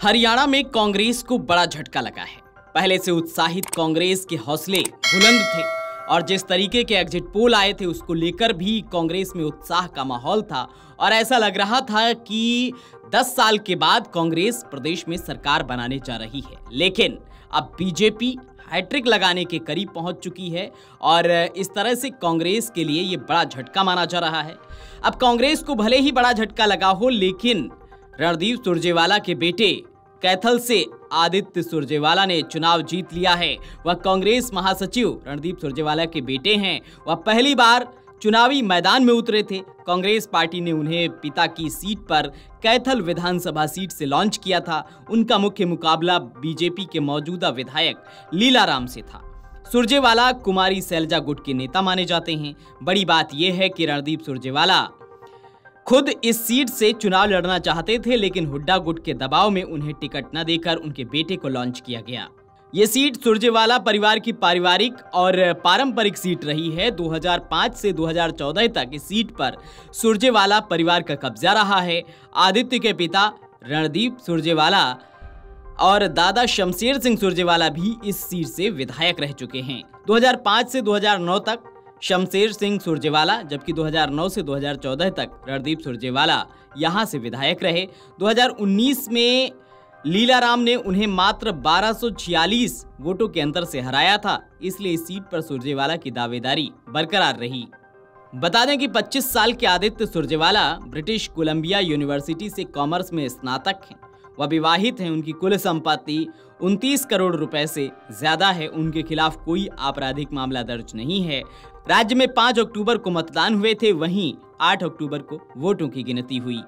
हरियाणा में कांग्रेस को बड़ा झटका लगा है। पहले से उत्साहित कांग्रेस के हौसले बुलंद थे और जिस तरीके के एग्जिट पोल आए थे उसको लेकर भी कांग्रेस में उत्साह का माहौल था और ऐसा लग रहा था कि 10 साल के बाद कांग्रेस प्रदेश में सरकार बनाने जा रही है। लेकिन अब बीजेपी हैट्रिक लगाने के करीब पहुंच चुकी है और इस तरह से कांग्रेस के लिए ये बड़ा झटका माना जा रहा है। अब कांग्रेस को भले ही बड़ा झटका लगा हो, लेकिन रणदीप सुरजेवाला के बेटे कैथल से आदित्य सुरजेवाला ने चुनाव जीत लिया है। वह कांग्रेस महासचिव रणदीप सुरजेवाला के बेटे हैं। वह पहली बार चुनावी मैदान में उतरे थे। कांग्रेस पार्टी ने उन्हें पिता की सीट पर कैथल विधानसभा सीट से लॉन्च किया था। उनका मुख्य मुकाबला बीजेपी के मौजूदा विधायक लीलाराम से था। सुरजेवाला कुमारी शैलजा गुट के नेता माने जाते हैं। बड़ी बात यह है कि रणदीप सुरजेवाला खुद इस सीट से चुनाव लड़ना चाहते थे, लेकिन हुड्डा गुट के दबाव में उन्हें टिकट न देकर उनके बेटे को लॉन्च किया गया। ये सीट सुरजेवाला परिवार की पारिवारिक और पारंपरिक सीट रही है। 2005 से 2014 तक इस सीट पर सुरजेवाला परिवार का कब्जा रहा है। आदित्य के पिता रणदीप सुरजेवाला और दादा शमशेर सिंह सुरजेवाला भी इस सीट से विधायक रह चुके हैं। 2005 से 2009 तक शमशेर सिंह सुरजेवाला, जबकि 2009 से 2014 तक रणदीप सुरजेवाला यहां से विधायक रहे। 2019 में लीलाराम ने उन्हें मात्र 1246 वोटों के अंतर से हराया था, इसलिए इस सीट पर सुरजेवाला की दावेदारी बरकरार रही। बता दें कि 25 साल के Aditya Surjewala British Columbia university से कॉमर्स में स्नातक हैं। वह विवाहित हैं। उनकी कुल संपत्ति 29 करोड़ रुपए से ज्यादा है। उनके खिलाफ कोई आपराधिक मामला दर्ज नहीं है। राज्य में 5 अक्टूबर को मतदान हुए थे, वहीं 8 अक्टूबर को वोटों की गिनती हुई।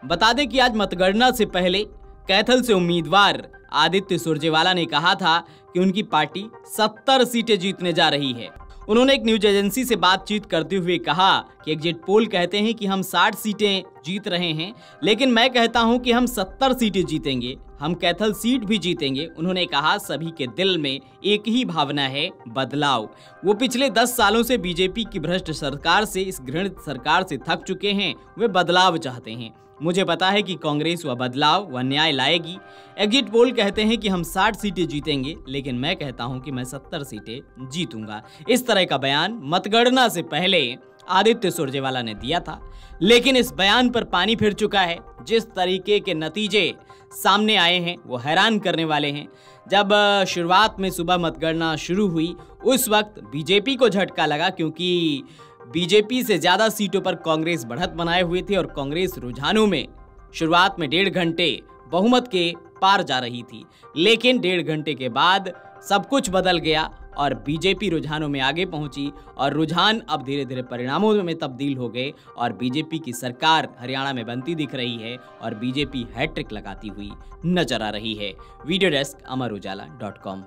बता दें कि आज मतगणना से पहले कैथल से उम्मीदवार आदित्य सुरजेवाला ने कहा था कि उनकी पार्टी 70 सीटें जीतने जा रही है। उन्होंने एक न्यूज एजेंसी से बातचीत करते हुए कहा कि एग्जिट पोल कहते हैं कि हम 60 सीटें जीत रहे हैं, लेकिन मैं कहता हूं कि हम 70 सीटें जीतेंगे, हम कैथल सीट भी जीतेंगे। उन्होंने कहा सभी के दिल में एक ही भावना है, बदलाव। वो पिछले 10 सालों से बीजेपी की भ्रष्ट सरकार से, इस घृणित सरकार से थक चुके हैं। वे बदलाव चाहते हैं। मुझे पता है कि कांग्रेस वह बदलाव व न्याय लाएगी। एग्जिट पोल कहते हैं कि हम 60 सीटें जीतेंगे, लेकिन मैं कहता हूं कि मैं 70 सीटें जीतूंगा। इस तरह का बयान मतगणना से पहले आदित्य सुरजेवाला ने दिया था, लेकिन इस बयान पर पानी फिर चुका है। जिस तरीके के नतीजे सामने आए हैं वो हैरान करने वाले हैं। जब शुरुआत में सुबह मतगणना शुरू हुई उस वक्त बीजेपी को झटका लगा, क्योंकि बीजेपी से ज्यादा सीटों पर कांग्रेस बढ़त बनाए हुए थे और कांग्रेस रुझानों में शुरुआत में 1.5 घंटे बहुमत के पार जा रही थी। लेकिन 1.5 घंटे के बाद सब कुछ बदल गया और बीजेपी रुझानों में आगे पहुंची और रुझान अब धीरे धीरे परिणामों में तब्दील हो गए और बीजेपी की सरकार हरियाणा में बनती दिख रही है और बीजेपी हैट्रिक लगाती हुई नजर आ रही है। Video desk Amar Ujala dot com.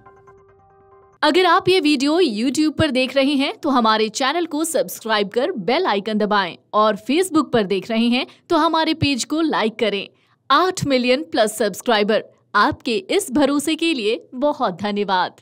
अगर आप ये वीडियो YouTube पर देख रहे हैं तो हमारे चैनल को सब्सक्राइब कर बेल आइकन दबाएं और Facebook पर देख रहे हैं तो हमारे पेज को लाइक करें। 8 मिलियन प्लस सब्सक्राइबर, आपके इस भरोसे के लिए बहुत धन्यवाद।